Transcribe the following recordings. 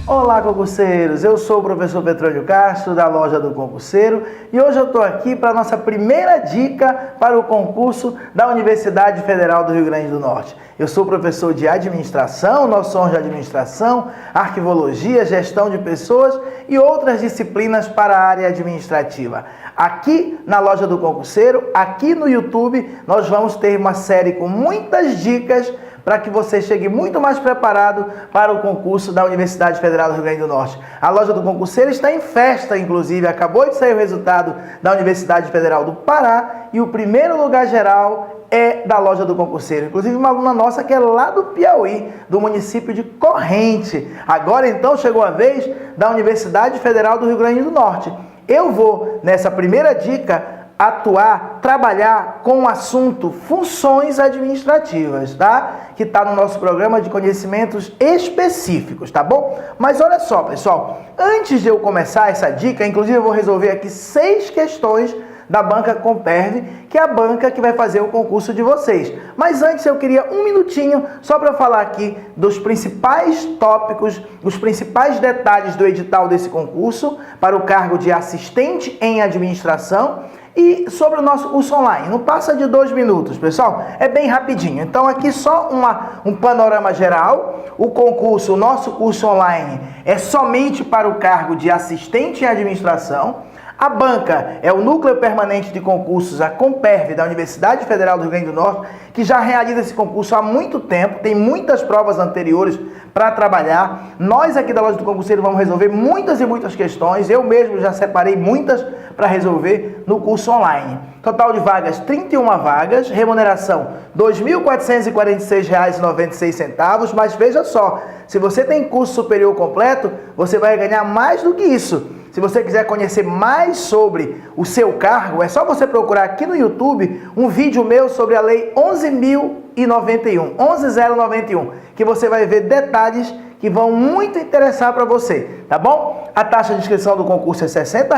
Olá, concurseiros! Eu sou o professor Petrônio Castro, da Loja do Concurseiro, e hoje eu estou aqui para a nossa primeira dica para o concurso da Universidade Federal do Rio Grande do Norte. Eu sou professor de administração, noções de administração, arquivologia, gestão de pessoas e outras disciplinas para a área administrativa. Aqui na Loja do Concurseiro, aqui no YouTube, nós vamos ter uma série com muitas dicas para que você chegue muito mais preparado para o concurso da Universidade Federal do Rio Grande do Norte. A Loja do Concurseiro está em festa, inclusive, acabou de sair o resultado da Universidade Federal do Pará e o primeiro lugar geral é da Loja do Concurseiro. Inclusive uma aluna nossa que é lá do Piauí, do município de Corrente. Agora então chegou a vez da Universidade Federal do Rio Grande do Norte. Eu vou, nessa primeira dica, trabalhar com o assunto funções administrativas, tá? Que está no nosso programa de conhecimentos específicos, tá bom? Mas olha só, pessoal, antes de eu começar essa dica, inclusive eu vou resolver aqui 6 questões da banca Comperv, que é a banca que vai fazer o concurso de vocês. Mas antes eu queria um minutinho só para falar aqui dos principais tópicos, os principais detalhes do edital desse concurso para o cargo de assistente em administração e sobre o nosso curso online. Não passa de 2 minutos, pessoal, é bem rapidinho. Então aqui só um panorama geral. O concurso, o nosso curso online é somente para o cargo de assistente em administração. A banca é o Núcleo Permanente de Concursos, a Comperv, da Universidade Federal do Rio Grande do Norte, que já realiza esse concurso há muito tempo, tem muitas provas anteriores para trabalhar. Nós aqui da Loja do Concurseiro vamos resolver muitas e muitas questões, eu mesmo já separei muitas para resolver no curso online. Total de vagas, 31 vagas, remuneração R$ 2.446,96, mas veja só, se você tem curso superior completo, você vai ganhar mais do que isso. Se você quiser conhecer mais sobre o seu cargo, é só você procurar aqui no YouTube um vídeo meu sobre a Lei 11.091, que você vai ver detalhes que vão muito interessar para você, tá bom? A taxa de inscrição do concurso é R$ 60,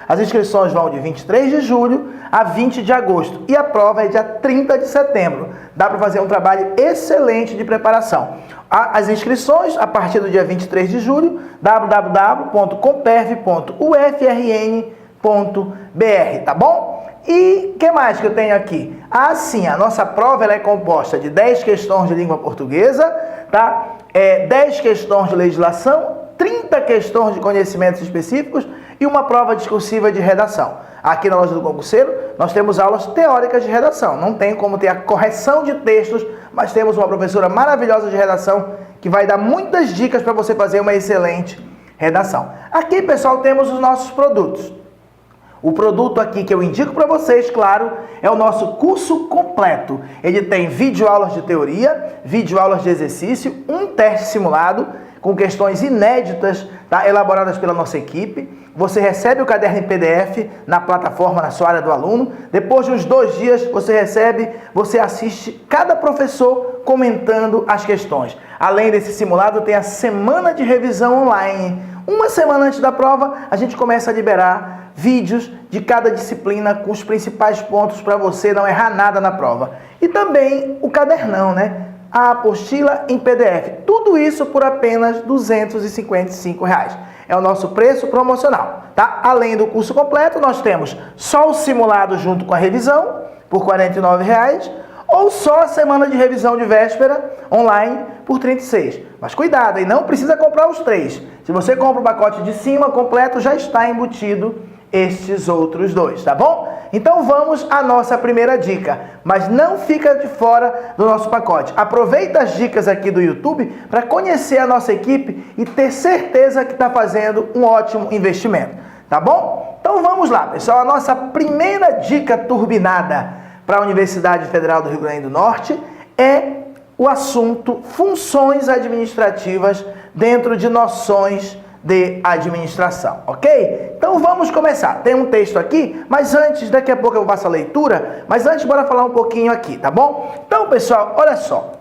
as inscrições vão de 23 de julho a 20 de agosto e a prova é dia 30 de setembro. Dá para fazer um trabalho excelente de preparação. As inscrições a partir do dia 23 de julho, www.comperv.ufrn.br, tá bom? E o que mais que eu tenho aqui? Ah, sim, a nossa prova ela é composta de 10 questões de língua portuguesa, tá? 10 questões de legislação, 30 questões de conhecimentos específicos e uma prova discursiva de redação. Aqui na Loja do Concurseiro, nós temos aulas teóricas de redação. Não tem como ter a correção de textos, mas temos uma professora maravilhosa de redação que vai dar muitas dicas para você fazer uma excelente redação. Aqui, pessoal, temos os nossos produtos. O produto aqui que eu indico para vocês, claro, é o nosso curso completo. Ele tem videoaulas de teoria, videoaulas de exercício, um teste simulado com questões inéditas, tá, elaboradas pela nossa equipe. Você recebe o caderno em PDF na plataforma, na sua área do aluno. Depois de uns 2 dias, você assiste cada professor comentando as questões. Além desse simulado, tem a semana de revisão online. Uma semana antes da prova, a gente começa a liberar vídeos de cada disciplina com os principais pontos para você não errar nada na prova. E também o cadernão, né? A apostila em PDF. Tudo isso por apenas R$ 255. É o nosso preço promocional, tá? Além do curso completo, nós temos só o simulado junto com a revisão, por R$ 49, ou só a semana de revisão de véspera online por R$ 36. Mas cuidado, e não precisa comprar os 3. Se você compra o pacote de cima completo, já está embutido estes outros 2, tá bom? Então vamos à nossa primeira dica, mas não fica de fora do nosso pacote. Aproveita as dicas aqui do YouTube para conhecer a nossa equipe e ter certeza que está fazendo um ótimo investimento, tá bom? Então vamos lá, pessoal, a nossa primeira dica turbinada para a Universidade Federal do Rio Grande do Norte é o assunto funções administrativas dentro de noções de administração, ok? Então vamos começar. Tem um texto aqui, mas antes, daqui a pouco eu faço a leitura, mas antes bora falar um pouquinho aqui, tá bom? Então, pessoal, olha só.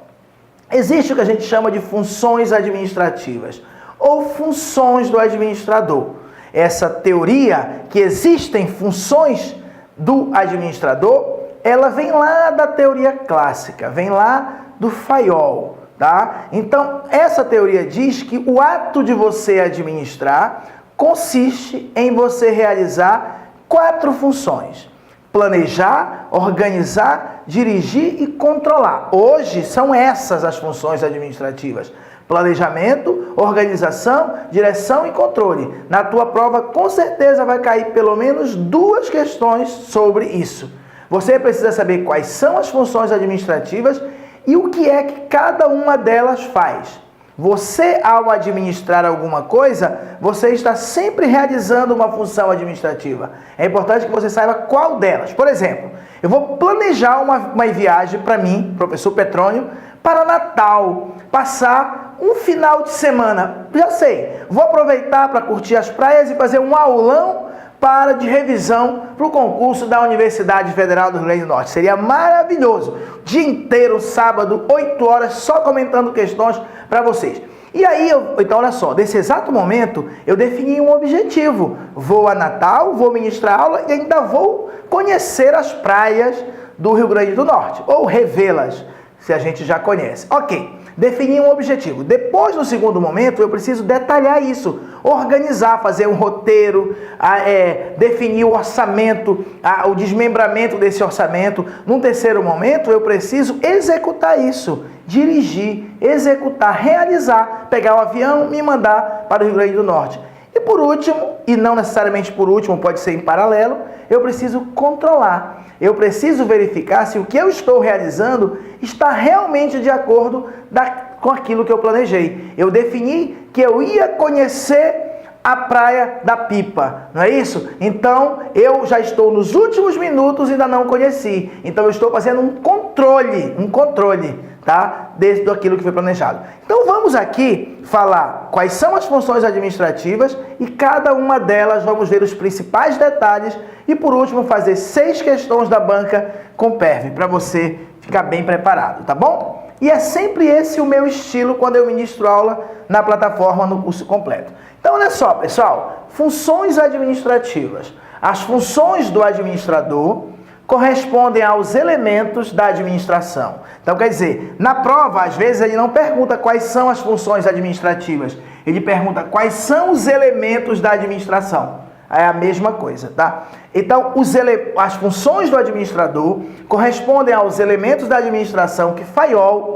Existe o que a gente chama de funções administrativas, ou funções do administrador. Essa teoria que existem funções do administrador, ela vem lá da teoria clássica, vem lá do Fayol, tá? Então, essa teoria diz que o ato de você administrar consiste em você realizar 4 funções: planejar, organizar, dirigir e controlar. Hoje são essas as funções administrativas: planejamento, organização, direção e controle. Na tua prova, com certeza vai cair pelo menos 2 questões sobre isso. Você precisa saber quais são as funções administrativas e o que é que cada uma delas faz. Você, ao administrar alguma coisa, você está sempre realizando uma função administrativa. É importante que você saiba qual delas. Por exemplo, eu vou planejar uma viagem para mim, professor Petrônio, para Natal, passar um final de semana. Já sei, vou aproveitar para curtir as praias e fazer um aulão de revisão para o concurso da Universidade Federal do Rio Grande do Norte. Seria maravilhoso. Dia inteiro, sábado, 8 horas, só comentando questões para vocês. E aí, então olha só, nesse exato momento, eu defini um objetivo. Vou a Natal, vou ministrar aula e ainda vou conhecer as praias do Rio Grande do Norte, ou revê-las, se a gente já conhece. Ok, defini um objetivo. Depois, no segundo momento, eu preciso detalhar isso, organizar, fazer um roteiro, definir o orçamento, o desmembramento desse orçamento. Num terceiro momento, eu preciso executar isso, dirigir, executar, realizar, pegar o avião e me mandar para o Rio Grande do Norte. E por último, e não necessariamente por último, pode ser em paralelo, eu preciso controlar. Eu preciso verificar se o que eu estou realizando está realmente de acordo com aquilo que eu planejei. Eu defini que eu ia conhecer a Praia da Pipa, não é isso? Então, eu já estou nos últimos minutos e ainda não conheci. Então, eu estou fazendo um controle, tá? Daquilo que foi planejado. Então, vamos aqui falar quais são as funções administrativas e cada uma delas vamos ver os principais detalhes e, por último, fazer 6 questões da banca com PERV, para você ficar bem preparado, tá bom? E é sempre esse o meu estilo quando eu ministro aula na plataforma no curso completo. Então, olha só, pessoal, funções administrativas. As funções do administrador correspondem aos elementos da administração. Então, quer dizer, na prova, às vezes, ele não pergunta quais são as funções administrativas. Ele pergunta quais são os elementos da administração. É a mesma coisa, tá? Então, as funções do administrador correspondem aos elementos da administração que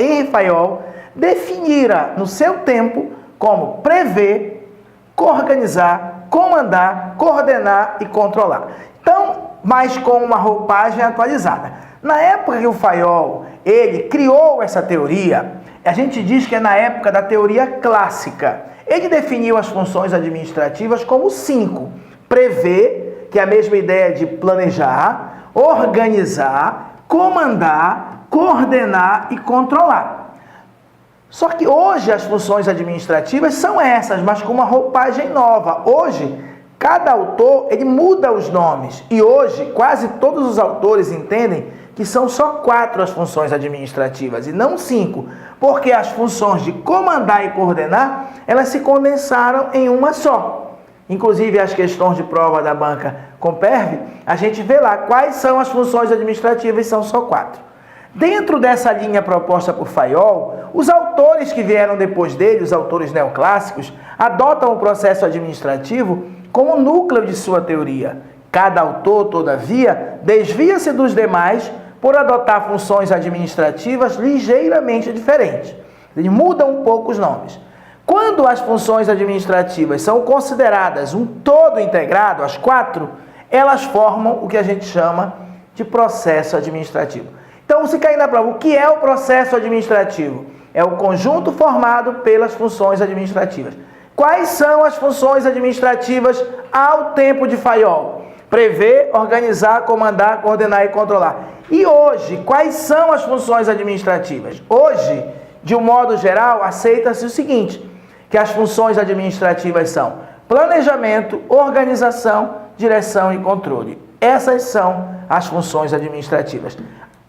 Henri Fayol definira no seu tempo como prever, organizar, comandar, coordenar e controlar. Então, mas com uma roupagem atualizada. Na época que o Fayol, ele criou essa teoria, a gente diz que é na época da teoria clássica. Ele definiu as funções administrativas como 5. Prever, que é a mesma ideia de planejar, organizar, comandar, coordenar e controlar. Só que hoje as funções administrativas são essas, mas com uma roupagem nova. Hoje, cada autor ele muda os nomes. E hoje, quase todos os autores entendem que são só 4 as funções administrativas e não 5. Porque as funções de comandar e coordenar, elas se condensaram em uma só. Inclusive, as questões de prova da banca com PERV, a gente vê lá quais são as funções administrativas e são só 4. Dentro dessa linha proposta por Fayol, os autores que vieram depois dele, os autores neoclássicos, adotam o processo administrativo como núcleo de sua teoria. Cada autor, todavia, desvia-se dos demais por adotar funções administrativas ligeiramente diferentes. Ele muda um pouco os nomes. Quando as funções administrativas são consideradas um todo integrado, as 4, elas formam o que a gente chama de processo administrativo. Então, se cair na prova, o que é o processo administrativo? É o conjunto formado pelas funções administrativas. Quais são as funções administrativas ao tempo de Fayol? Prever, organizar, comandar, coordenar e controlar. E hoje, quais são as funções administrativas? Hoje, de um modo geral, aceita-se o seguinte, que as funções administrativas são planejamento, organização, direção e controle. Essas são as funções administrativas.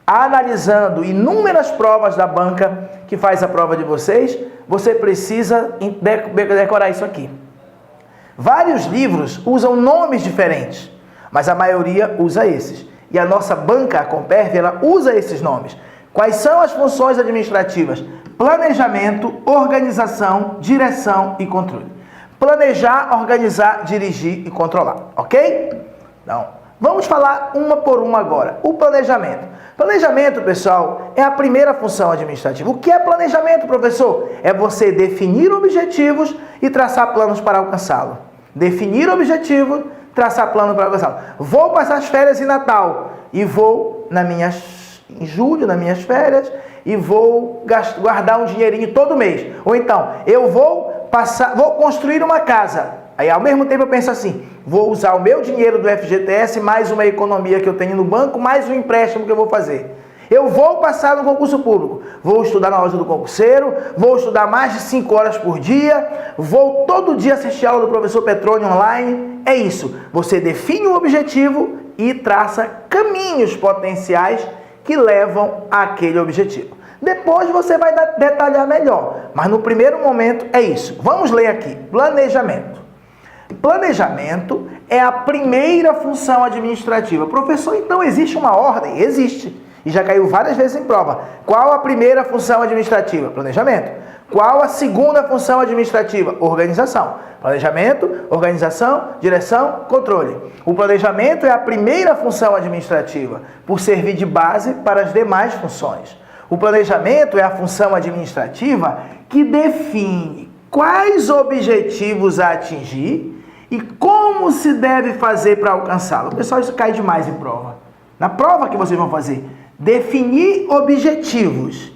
Analisando inúmeras provas da banca que faz a prova de vocês, você precisa decorar isso aqui. Vários livros usam nomes diferentes, mas a maioria usa esses. E a nossa banca, a Comperv, ela usa esses nomes. Quais são as funções administrativas? planejamento, organização, direção e controle. Planejar, organizar, dirigir e controlar, ok? Então, vamos falar uma por uma agora. O planejamento. Planejamento, pessoal, é a primeira função administrativa. O que é planejamento, professor? É você definir objetivos e traçar planos para alcançá-lo. Definir objetivos, traçar plano para alcançá-lo. Vou passar as férias em Natal e vou em julho, nas minhas férias, e vou guardar um dinheirinho todo mês. Ou então, eu vou construir uma casa. Aí, ao mesmo tempo, eu penso assim, vou usar o meu dinheiro do FGTS, mais uma economia que eu tenho no banco, mais um empréstimo que eu vou fazer. Eu vou passar no concurso público, vou estudar na loja do concurseiro, vou estudar mais de 5 horas por dia, vou todo dia assistir a aula do professor Petrônio online. É isso, você define um objetivo e traça caminhos potenciais que levam àquele objetivo. Depois você vai detalhar melhor, mas no primeiro momento é isso. Vamos ler aqui, planejamento. Planejamento é a primeira função administrativa. Professor, então existe uma ordem? Existe. E já caiu várias vezes em prova. Qual a primeira função administrativa? Planejamento. Qual a segunda função administrativa? Organização. Planejamento, organização, direção, controle. O planejamento é a primeira função administrativa, por servir de base para as demais funções. O planejamento é a função administrativa que define quais objetivos a atingir e como se deve fazer para alcançá-lo. Pessoal, isso cai demais em prova. Na prova que vocês vão fazer, definir objetivos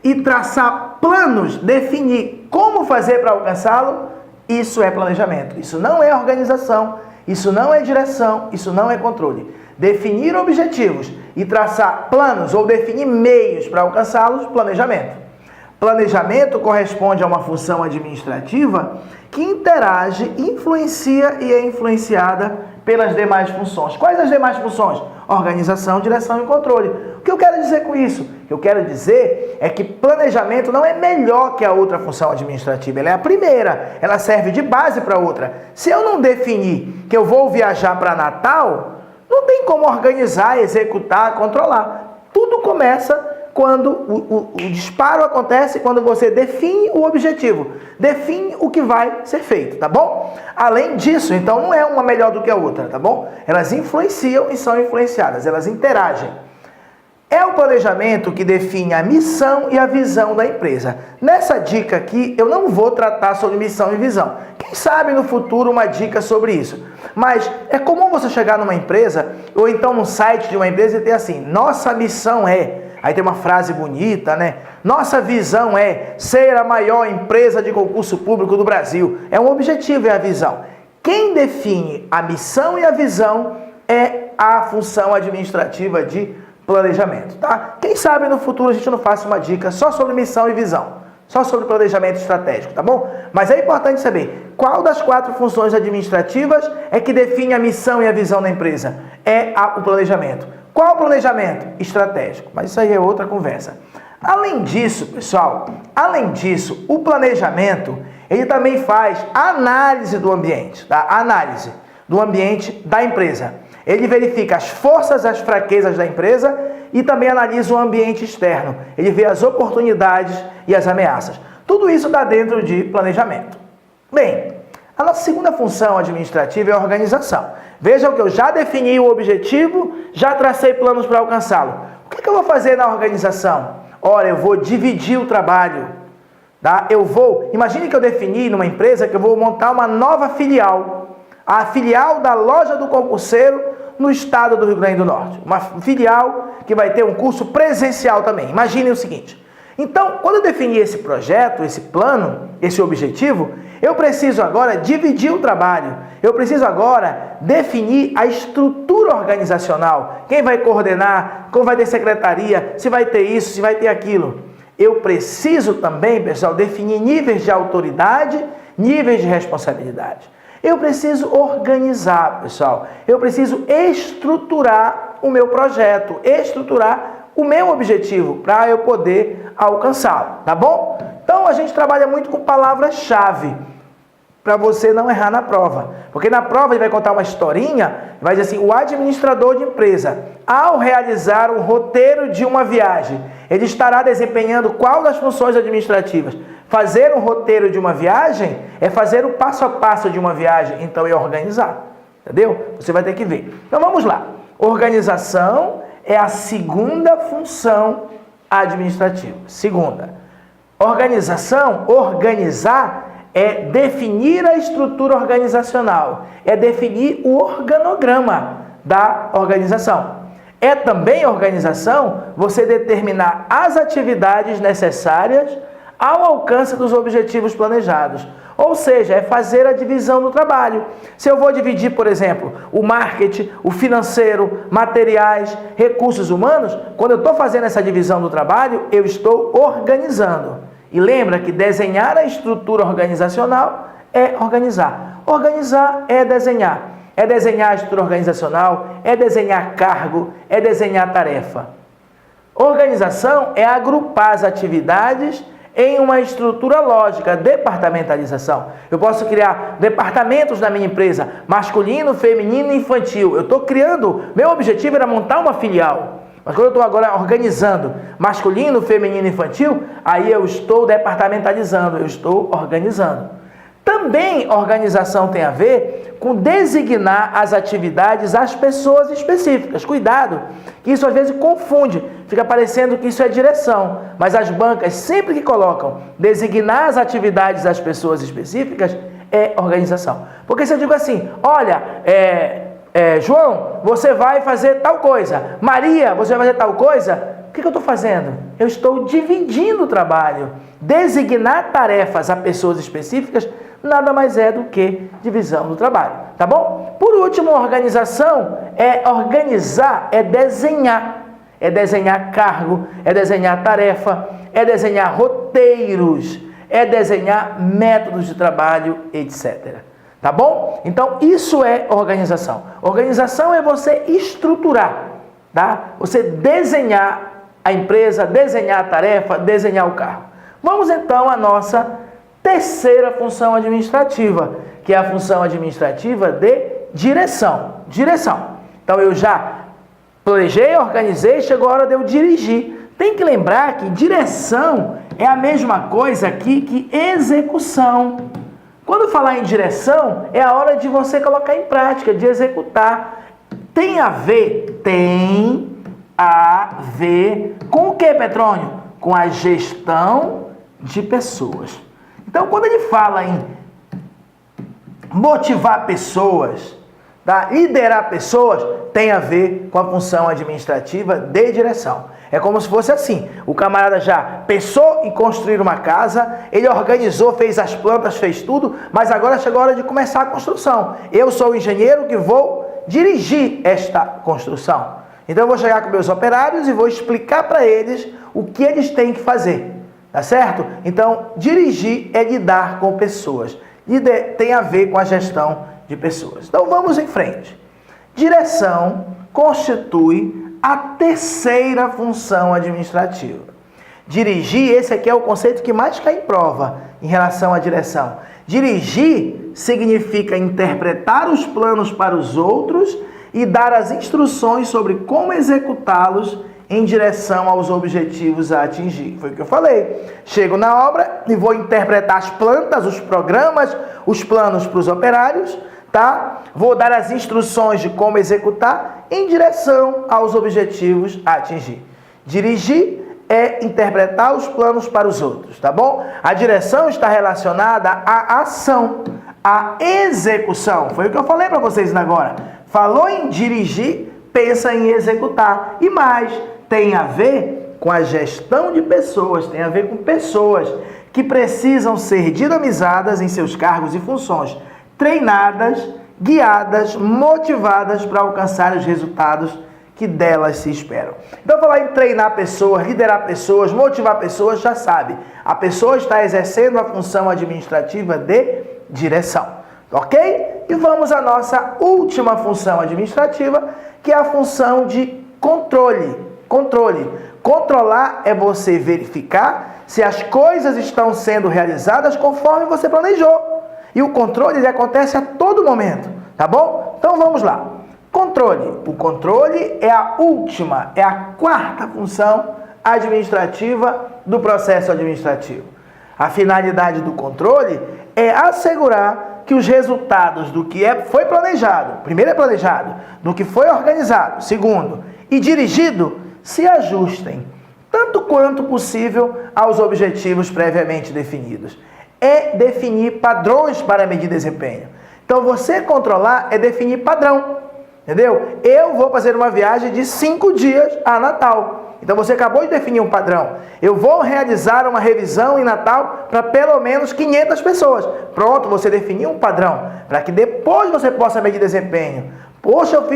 e traçar planos, definir como fazer para alcançá-lo, isso é planejamento. Isso não é organização, isso não é direção, isso não é controle. Definir objetivos e traçar planos ou definir meios para alcançá-los, planejamento. Planejamento corresponde a uma função administrativa que interage, influencia e é influenciada pelas demais funções. Quais as demais funções? Organização, direção e controle. O que eu quero dizer com isso? O que eu quero dizer é que planejamento não é melhor que a outra função administrativa. Ela é a primeira, ela serve de base para a outra. Se eu não definir que eu vou viajar para Natal, não tem como organizar, executar, controlar. Tudo começa quando o disparo acontece, quando você define o objetivo, define o que vai ser feito, tá bom? Além disso, então, não é uma melhor do que a outra, tá bom? Elas influenciam e são influenciadas, elas interagem. É o planejamento que define a missão e a visão da empresa. Nessa dica aqui, eu não vou tratar sobre missão e visão. Quem sabe no futuro uma dica sobre isso. Mas é comum você chegar numa empresa, ou então no site de uma empresa e ter assim, nossa missão é... Aí tem uma frase bonita, né? Nossa visão é ser a maior empresa de concurso público do Brasil. É um objetivo, é a visão. Quem define a missão e a visão é a função administrativa de planejamento, tá? Quem sabe no futuro a gente não faça uma dica só sobre missão e visão, só sobre planejamento estratégico, tá bom? Mas é importante saber qual das 4 funções administrativas é que define a missão e a visão da empresa. É o planejamento. Qual o planejamento? Estratégico. Mas isso aí é outra conversa. Além disso, pessoal, o planejamento, ele também faz análise do ambiente, tá? Análise do ambiente da empresa. Ele verifica as forças e as fraquezas da empresa e também analisa o ambiente externo. Ele vê as oportunidades e as ameaças. Tudo isso está dentro de planejamento. Bem, a nossa segunda função administrativa é a organização. Vejam que eu já defini o objetivo, já tracei planos para alcançá-lo. O que eu vou fazer na organização? Ora, eu vou dividir o trabalho. Tá? Imagine que eu defini numa empresa que eu vou montar uma nova filial. A filial da loja do concurseiro no estado do Rio Grande do Norte. Uma filial que vai ter um curso presencial também. Imaginem o seguinte. Então, quando eu definir esse projeto, esse plano, esse objetivo, eu preciso agora dividir o trabalho. Eu preciso agora definir a estrutura organizacional. Quem vai coordenar, como vai ter secretaria, se vai ter isso, se vai ter aquilo. Eu preciso também, pessoal, definir níveis de autoridade, níveis de responsabilidade. Eu preciso organizar, pessoal. Eu preciso estruturar o meu projeto, estruturar o meu objetivo para eu poder alcançá-lo, tá bom? Então a gente trabalha muito com palavras-chave. para você não errar na prova. Porque na prova ele vai contar uma historinha, vai dizer assim, o administrador de empresa, ao realizar o roteiro de uma viagem, ele estará desempenhando qual das funções administrativas? Fazer um roteiro de uma viagem é fazer o passo a passo de uma viagem, então é organizar. Entendeu? Você vai ter que ver. Então vamos lá. Organização é a segunda função administrativa. Segunda. Organização, organizar, é definir a estrutura organizacional, é definir o organograma da organização. É também organização você determinar as atividades necessárias ao alcance dos objetivos planejados. Ou seja, é fazer a divisão do trabalho. Se eu vou dividir, por exemplo, o marketing, o financeiro, materiais, recursos humanos, quando eu estou fazendo essa divisão do trabalho, eu estou organizando. E lembra que desenhar a estrutura organizacional é organizar. Organizar é desenhar. É desenhar a estrutura organizacional, é desenhar cargo, é desenhar tarefa. Organização é agrupar as atividades em uma estrutura lógica, departamentalização. Eu posso criar departamentos na minha empresa, masculino, feminino e infantil. Eu estou criando, meu objetivo era montar uma filial. Mas quando eu estou agora organizando masculino, feminino e infantil, aí eu estou departamentalizando, eu estou organizando. Também organização tem a ver com designar as atividades às pessoas específicas. Cuidado, que isso às vezes confunde, fica parecendo que isso é direção. Mas as bancas, sempre que colocam designar as atividades às pessoas específicas, é organização. Porque se eu digo assim, olha, João, você vai fazer tal coisa. Maria, você vai fazer tal coisa. O que eu estou fazendo? Eu estou dividindo o trabalho. Designar tarefas a pessoas específicas nada mais é do que divisão do trabalho, tá bom? Por último, organização é organizar, é desenhar cargo, é desenhar tarefa, é desenhar roteiros, é desenhar métodos de trabalho, etc. Tá bom? Então, isso é organização. Organização é você estruturar, tá? Você desenhar a empresa, desenhar a tarefa, desenhar o cargo. Vamos então à nossa terceira função administrativa, que é a função administrativa de direção. Direção. Então, eu já planejei, organizei, chegou a hora de eu dirigir. Tem que lembrar que direção é a mesma coisa aqui que execução. Quando falar em direção, é a hora de você colocar em prática, de executar. Tem a ver com o que, Petrônio? Com a gestão de pessoas. Então, quando ele fala em motivar pessoas, tá? Liderar pessoas, tem a ver com a função administrativa de direção. É como se fosse assim, o camarada já pensou em construir uma casa, ele organizou, fez as plantas, fez tudo, mas agora chegou a hora de começar a construção. Eu sou o engenheiro que vou dirigir esta construção. Então eu vou chegar com meus operários e vou explicar para eles o que eles têm que fazer. Tá certo? Então, dirigir é lidar com pessoas. Tem a ver com a gestão de pessoas. Então, vamos em frente. Direção constitui a terceira função administrativa. Dirigir, esse aqui é o conceito que mais cai em prova em relação à direção. Dirigir significa interpretar os planos para os outros e dar as instruções sobre como executá-los em direção aos objetivos a atingir. Foi o que eu falei. Chego na obra e vou interpretar as plantas, os programas, os planos para os operários, tá? Vou dar as instruções de como executar em direção aos objetivos a atingir. Dirigir é interpretar os planos para os outros, tá bom? A direção está relacionada à ação, à execução. Foi o que eu falei para vocês agora. Falou em dirigir, pensa em executar. E mais, tem a ver com a gestão de pessoas, tem a ver com pessoas que precisam ser dinamizadas em seus cargos e funções, treinadas, guiadas, motivadas para alcançar os resultados que delas se esperam. Então, falar em treinar pessoas, liderar pessoas, motivar pessoas, já sabe, a pessoa está exercendo a função administrativa de direção, ok? E vamos à nossa última função administrativa, que é a função de controle. Controlar é você verificar se as coisas estão sendo realizadas conforme você planejou. E o controle ele acontece a todo momento, tá bom? Então vamos lá. Controle. O controle é a última, é a quarta função administrativa do processo administrativo. A finalidade do controle é assegurar que os resultados do que foi planejado, primeiro é planejado, do que foi organizado, segundo, e dirigido, se ajustem, tanto quanto possível, aos objetivos previamente definidos. É definir padrões para medir desempenho. Então, você controlar é definir padrão, entendeu? Eu vou fazer uma viagem de 5 dias a Natal. Então, você acabou de definir um padrão. Eu vou realizar uma revisão em Natal para pelo menos 500 pessoas. Pronto, você definiu um padrão, para que depois você possa medir desempenho. Poxa, eu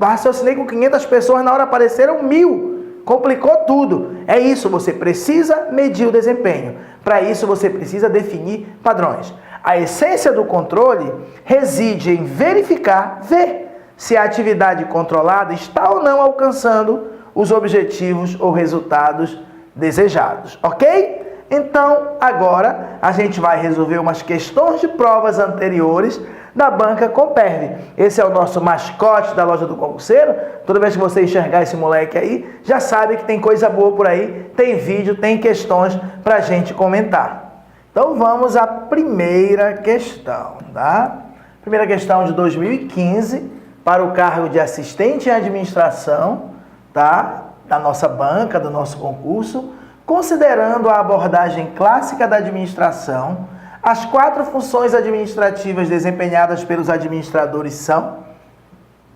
raciocinei com 500 pessoas, na hora apareceram 1000. Complicou tudo. É isso, você precisa medir o desempenho. Para isso, você precisa definir padrões. A essência do controle reside em verificar, ver se a atividade controlada está ou não alcançando os objetivos ou resultados desejados, ok? Então, agora, a gente vai resolver umas questões de provas anteriores da banca Comperv. Esse é o nosso mascote da loja do concurseiro. Toda vez que você enxergar esse moleque aí, já sabe que tem coisa boa por aí, tem vídeo, tem questões pra gente comentar. Então, vamos à primeira questão, tá? Primeira questão de 2015, para o cargo de assistente em administração, tá? Da nossa banca, do nosso concurso, considerando a abordagem clássica da administração, as 4 funções administrativas desempenhadas pelos administradores são...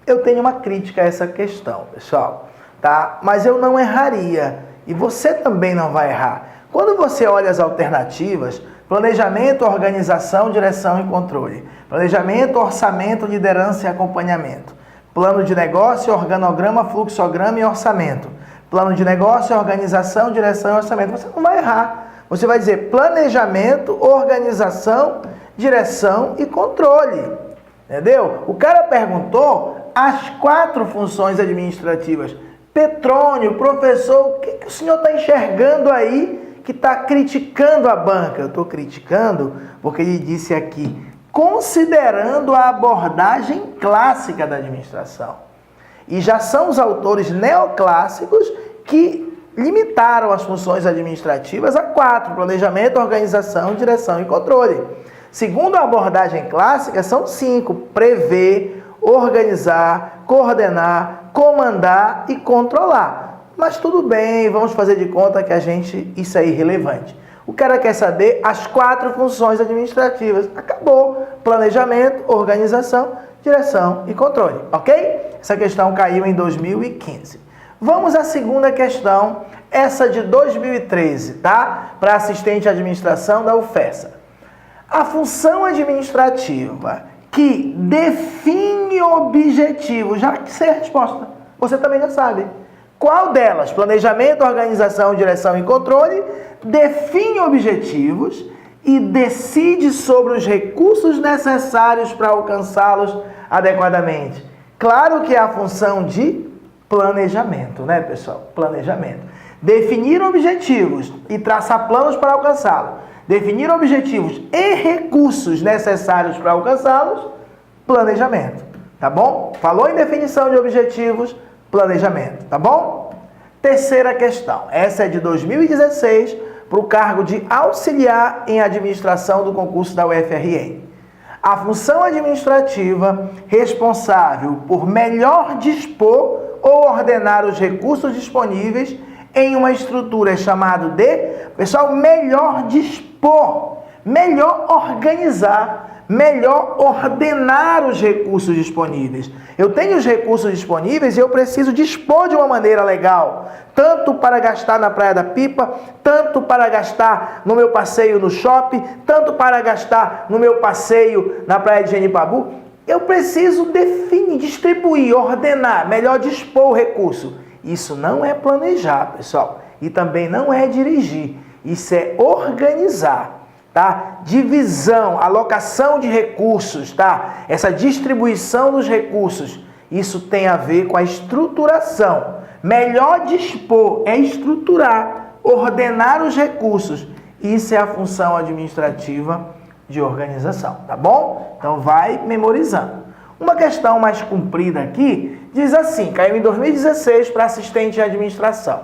Eu tenho uma crítica a essa questão, pessoal, tá? Mas eu não erraria, e você também não vai errar. Quando você olha as alternativas, planejamento, organização, direção e controle, planejamento, orçamento, liderança e acompanhamento, plano de negócio, organograma, fluxograma e orçamento. Plano de negócio, organização, direção e orçamento. Você não vai errar. Você vai dizer planejamento, organização, direção e controle. Entendeu? O cara perguntou as 4 funções administrativas. Petrônio, professor, o que o senhor está enxergando aí que está criticando a banca? Eu estou criticando porque ele disse aqui, considerando a abordagem clássica da administração. E já são os autores neoclássicos que limitaram as funções administrativas a 4, planejamento, organização, direção e controle. Segundo a abordagem clássica, são 5, prever, organizar, coordenar, comandar e controlar. Mas tudo bem, vamos fazer de conta que isso é irrelevante. O cara quer saber as 4 funções administrativas. Acabou. Planejamento, organização, direção e controle. Ok? Essa questão caiu em 2015. Vamos à segunda questão, essa de 2013, tá? Para assistente de administração da UFESA. A função administrativa que define objetivos, já que sei a resposta, você também já sabe. Qual delas? Planejamento, organização, direção e controle, define objetivos e decide sobre os recursos necessários para alcançá-los adequadamente. Claro que é a função de planejamento, né, pessoal? Planejamento. Definir objetivos e traçar planos para alcançá-los. Definir objetivos e recursos necessários para alcançá-los, planejamento. Tá bom? Falou em definição de objetivos, planejamento, tá bom? Terceira questão, essa é de 2016, para o cargo de auxiliar em administração do concurso da UFRN. A função administrativa responsável por melhor dispor ou ordenar os recursos disponíveis em uma estrutura chamada de, pessoal, melhor dispor, melhor organizar, melhor ordenar os recursos disponíveis. Eu tenho os recursos disponíveis e eu preciso dispor de uma maneira legal, tanto para gastar na Praia da Pipa, tanto para gastar no meu passeio no shopping, tanto para gastar no meu passeio na Praia de Genipabu. Eu preciso definir, distribuir, ordenar, melhor dispor o recurso. Isso não é planejar, pessoal, e também não é dirigir. Isso é organizar. Tá? Divisão, alocação de recursos, tá? Essa distribuição dos recursos, isso tem a ver com a estruturação. Melhor dispor é estruturar, ordenar os recursos. Isso é a função administrativa de organização, tá bom? Então vai memorizando. Uma questão mais comprida aqui diz assim, caiu em 2016 para assistente de administração.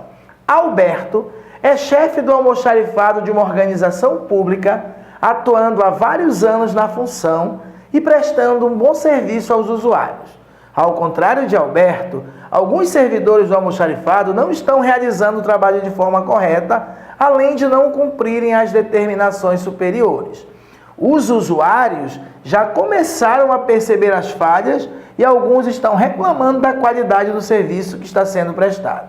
Alberto é chefe do almoxarifado de uma organização pública, atuando há vários anos na função e prestando um bom serviço aos usuários. Ao contrário de Alberto, alguns servidores do almoxarifado não estão realizando o trabalho de forma correta, além de não cumprirem as determinações superiores. Os usuários já começaram a perceber as falhas e alguns estão reclamando da qualidade do serviço que está sendo prestado.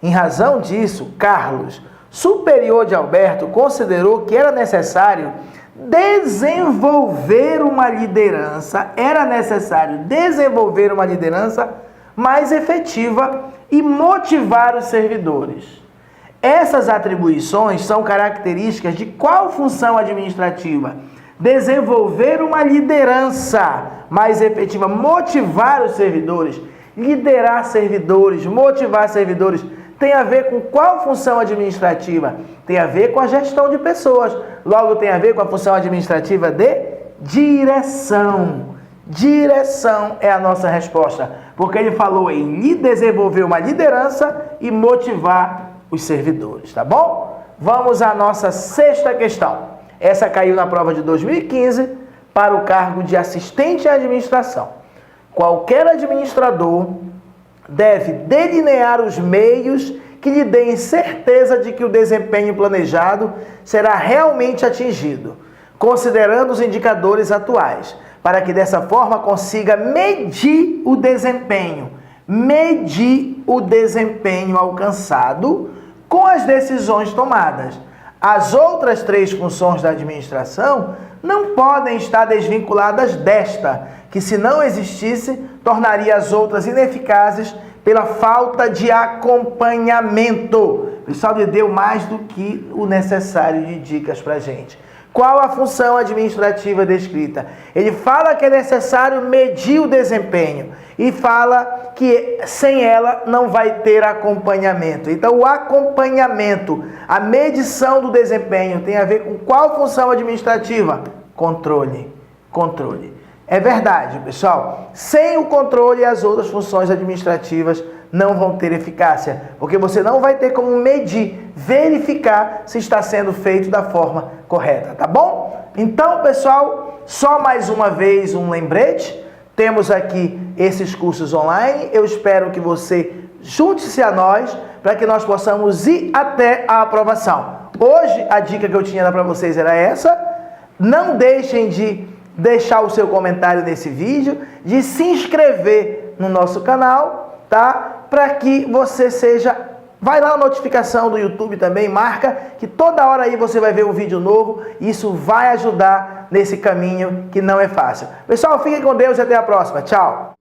Em razão disso, Carlos, superior de Alberto, considerou que era necessário desenvolver uma liderança mais efetiva e motivar os servidores. Essas atribuições são características de qual função administrativa? Desenvolver uma liderança mais efetiva, motivar os servidores, liderar servidores, motivar servidores, tem a ver com qual função administrativa? Tem a ver com a gestão de pessoas. Logo, tem a ver com a função administrativa de direção. Direção é a nossa resposta, porque ele falou em desenvolver uma liderança e motivar os servidores, tá bom? Vamos à nossa sexta questão. Essa caiu na prova de 2015 para o cargo de assistente à administração. Qualquer administrador deve delinear os meios que lhe deem certeza de que o desempenho planejado será realmente atingido, considerando os indicadores atuais, para que dessa forma consiga medir o desempenho alcançado com as decisões tomadas. As outras três funções da administração não podem estar desvinculadas desta, que se não existisse, tornaria as outras ineficazes pela falta de acompanhamento. O pessoal lhe deu mais do que o necessário de dicas para a gente. Qual a função administrativa descrita? Ele fala que é necessário medir o desempenho e fala que sem ela não vai ter acompanhamento. Então, o acompanhamento, a medição do desempenho tem a ver com qual função administrativa? Controle. É verdade, pessoal. Sem o controle, as outras funções administrativas não vão ter eficácia, porque você não vai ter como medir, verificar se está sendo feito da forma correta, tá bom? Então, pessoal, só mais uma vez um lembrete. Temos aqui esses cursos online. Eu espero que você junte-se a nós para que nós possamos ir até a aprovação. Hoje, a dica que eu tinha para vocês era essa. Não deixem de deixar o seu comentário nesse vídeo, de se inscrever no nosso canal, tá? Para que você vai lá na notificação do YouTube também, marca que toda hora aí você vai ver um vídeo novo. Isso vai ajudar nesse caminho que não é fácil. Pessoal, fiquem com Deus e até a próxima. Tchau!